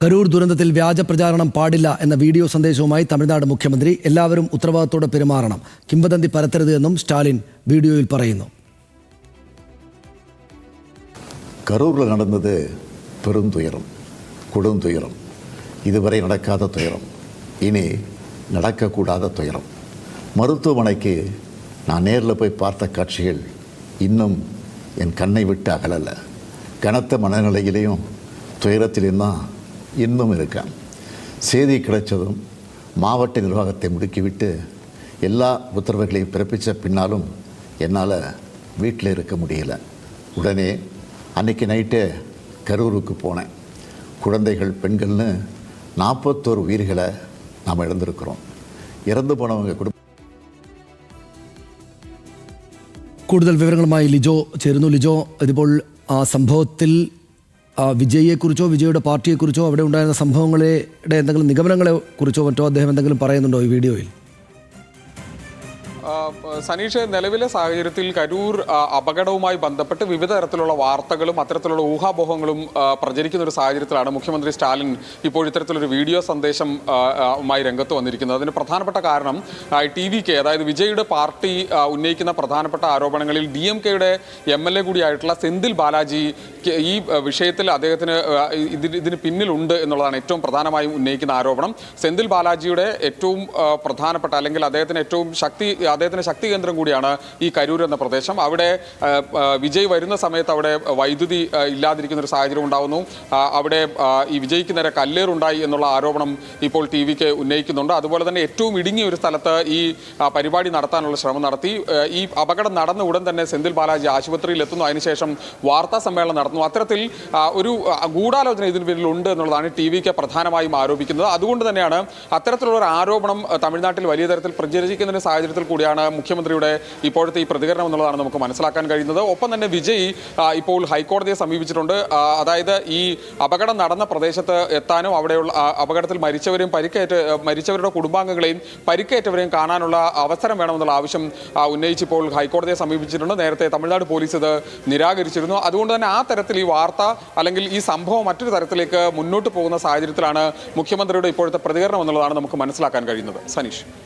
കരൂർ ദുരന്തത്തിൽ വ്യാജ പ്രചാരണം പാടില്ല എന്ന വീഡിയോ സന്ദേശവുമായി തമിഴ്നാട് മുഖ്യമന്ത്രി എല്ലാവരും ഉത്തരവാദിത്തോടെ പെരുമാറണം, കിംവദന്തി പരത്തരുത് എന്നും സ്റ്റാലിൻ വീഡിയോയിൽ പറയുന്നു. കരൂരിൽ നടന്നത് പെരുന്തുയരം, കൊടുന്തുയരം, இதுவரை நடக்காத துயரம், இனி நடக்கக்கூடாத துயரம். மருத்துவமனைக்கு நான் நேரில் போய் பார்த்த காட்சிகள் இன்னும் என் கண்ணை விட்டு அகலலை. கனத்த மனநிலையிலையும் துயரத்திலையும் தான் இன்னும் இருக்கேன். செய்தி கிடைச்சதும் மாவட்ட நிர்வாகத்தை முடுக்கிவிட்டு எல்லா உத்தரவுகளையும் பிறப்பித்த பின்னாலும் என்னால் வீட்டில் இருக்க முடியல. உடனே அன்றைக்கி நைட்டே கரூருக்கு போனேன். குழந்தைகள், பெண்கள்னு 41 உயிர்களை நாம் இழந்திருக்கிறோம். ഇറന്നു പോണവங்க കുടുംബം. കൂടുതൽ വിവരങ്ങളുമായി ലിജോ ചേരുന്നു. ലിജോ, ഇതിപ്പോൾ ആ സംഭവത്തിൽ വിജയിയെക്കുറിച്ചോ വിജയുടെ പാർട്ടിയെക്കുറിച്ചോ അവിടെ ഉണ്ടായിരുന്ന സംഭവങ്ങളുടെ എന്തെങ്കിലും നിഗമനങ്ങളെ കുറിച്ചോ മറ്റോ അദ്ദേഹം എന്തെങ്കിലും പറയുന്നുണ്ടോ ഈ വീഡിയോയിൽ? സനീഷ്, നിലവിലെ സാഹചര്യത്തിൽ കരൂർ അപകടവുമായി ബന്ധപ്പെട്ട് വിവിധ തരത്തിലുള്ള വാർത്തകളും അത്തരത്തിലുള്ള ഊഹാപോഹങ്ങളും പ്രചരിക്കുന്ന ഒരു സാഹചര്യത്തിലാണ് മുഖ്യമന്ത്രി സ്റ്റാലിൻ ഇപ്പോൾ ഇത്തരത്തിലൊരു വീഡിയോ സന്ദേശം മായി രംഗത്ത് വന്നിരിക്കുന്നത്. അതിന് പ്രധാനപ്പെട്ട കാരണം TVK, അതായത് വിജയുടെ പാർട്ടി ഉന്നയിക്കുന്ന പ്രധാനപ്പെട്ട ആരോപണങ്ങളിൽ DMKയുടെ MLA കൂടിയായിട്ടുള്ള സെന്തിൽ ബാലാജി ഈ വിഷയത്തിൽ അദ്ദേഹത്തിന് ഇതിന് പിന്നിലുണ്ട് എന്നുള്ളതാണ് ഏറ്റവും പ്രധാനമായും ഉന്നയിക്കുന്ന ആരോപണം. സെന്തിൽ ബാലാജിയുടെ ഏറ്റവും പ്രധാനപ്പെട്ട അല്ലെങ്കിൽ അദ്ദേഹത്തിന് ശക്തി കേന്ദ്രം കൂടിയാണ് ഈ കരൂർ എന്ന പ്രദേശം. അവിടെ വിജയ് വരുന്ന സമയത്ത് അവിടെ വൈദ്യുതി ഇല്ലാതിരിക്കുന്ന ഒരു സാഹചര്യം ഉണ്ടാകുന്നു. അവിടെ ഈ വിജയ്ക്ക് നേരെ കല്ലേറുണ്ടായി എന്നുള്ള ആരോപണം ഇപ്പോൾ TVK ഉന്നയിക്കുന്നുണ്ട്. അതുപോലെ തന്നെ ഏറ്റവും ഇടുങ്ങിയ ഒരു സ്ഥലത്ത് ഈ പരിപാടി നടത്താനുള്ള ശ്രമം നടത്തി. ഈ അപകടം നടന്ന ഉടൻ തന്നെ സെന്തിൽ ബാലാജി ആശുപത്രിയിൽ എത്തുന്നു. അതിനുശേഷം വാർത്താ സമ്മേളനം നടത്തുന്നു. അത്തരത്തിൽ ഒരു ഗൂഢാലോചന ഇതിന് പിന്നിലുണ്ട് എന്നുള്ളതാണ് TVK പ്രധാനമായും ആരോപിക്കുന്നത്. അതുകൊണ്ട് തന്നെയാണ് അത്തരത്തിലുള്ള ഒരു ആരോപണം തമിഴ്നാട്ടിൽ വലിയ തരത്തിൽ പ്രചരിക്കുന്ന സാഹചര്യത്തിൽ കൂടിയാണ് മുഖ്യമന്ത്രിയുടെ ഇപ്പോഴത്തെ ഈ പ്രതികരണം എന്നുള്ളതാണ് നമുക്ക് മനസ്സിലാക്കാൻ കഴിയുന്നത്. ഒപ്പം തന്നെ വിജയ് ഇപ്പോൾ ഹൈക്കോടതിയെ സമീപിച്ചിട്ടുണ്ട്. അതായത് ഈ അപകടം നടന്ന പ്രദേശത്ത് എത്താനും അവിടെയുള്ള അപകടത്തിൽ മരിച്ചവരുടെ കുടുംബാംഗങ്ങളെയും പരിക്കേറ്റവരെയും കാണാനുള്ള അവസരം വേണമെന്നുള്ള ആവശ്യം ഉന്നയിച്ച് ഇപ്പോൾ ഹൈക്കോടതിയെ സമീപിച്ചിട്ടുണ്ട്. നേരത്തെ തമിഴ്നാട് പോലീസ് ഇത് നിരാകരിച്ചിരുന്നു. അതുകൊണ്ട് തന്നെ ആ തരത്തിൽ ഈ വാർത്ത അല്ലെങ്കിൽ ഈ സംഭവം മറ്റൊരു തരത്തിലേക്ക് മുന്നോട്ട് പോകുന്ന സാഹചര്യത്തിലാണ് മുഖ്യമന്ത്രിയുടെ ഇപ്പോഴത്തെ പ്രതികരണം എന്നുള്ളതാണ് നമുക്ക് മനസ്സിലാക്കാൻ കഴിയുന്നത്. സനീഷ്.